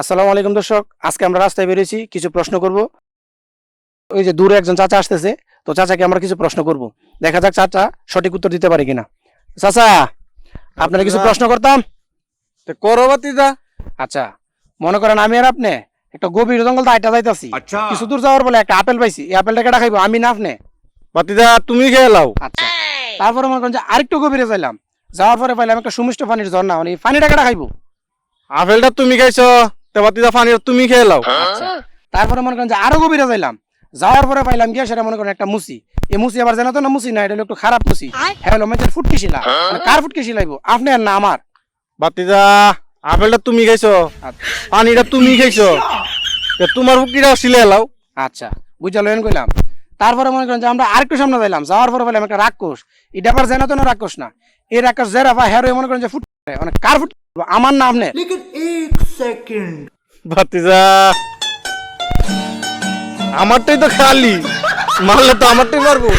আসসালামু আলাইকুম দর্শক, আজকে আমরা রাস্তায় বেরিয়েছি, কিছু প্রশ্ন করব। ওই যে দূরে একজন চাচা আসতেছে, তো চাচাকে আমরা কিছু প্রশ্ন করব, দেখা যাক চাচা সঠিক উত্তর দিতে পারে কিনা। চাচা, আপনারা কিছু প্রশ্ন করতাম। করো বাতিদা। আচ্ছা, মনে করেন আমি আর আপনি একটা গভীর জঙ্গল তো আইটা যাইতাছি, কিছু দূর যাওয়ার বলে একটা আপেল পাইছি, এই আপেলটা কেটা খাইবো, আমি না আপনি? বাতিদা তুমি খেয়ে লাও। আচ্ছা, তারপরে মনে করেন যে আরেকটু গভীরে যাইলাম, যাওয়ার পরে পাইলাম একটা সুমিষ্ট পানির ঝর্ণা, মানে এই পানিটা কেটা খাইবো? আপেলটা তুমি খাইছো, তা বাতিদা পানি তুমি খেয়ে লাও। আচ্ছা, তারপরে মনে করেন যে আরো গভীরে যাইলাম, যাওয়ার পরে পাইলাম গিয়া সেটা মনে করেন একটা মুসি, এই মুসি আবার জানা তো না মুসি না, এটা হলো একটু খারাপ মুসি, হ্যাঁ হলো মেয়েদের ফুটকি শিলা, মানে কার ফুটকি শিলাইবো, আপনি আর না আমার? বাতিদা আপেলটা তুমি খাইছো, আচ্ছা, পানিটা তুমি খাইছো, তা তোমার ফুকিটা সিলে লাও। আচ্ছা বুঝা লইন কইলাম। তারপরে মনে করেন যে আমরা আরেকটু সামনে যাইলাম, যাওয়ার পরে পাইলাম একটা রাক্ষস, এটা আবার জানা তো না রাক্ষস না, এই রাক্ষস জেরা বা হ্যারো মনে করেন যে ফুট, মানে কার ফুট, আমার না আপনি? বাতিদা আমারটাই তো খালি, মারলে তো আমারটাই মারবো।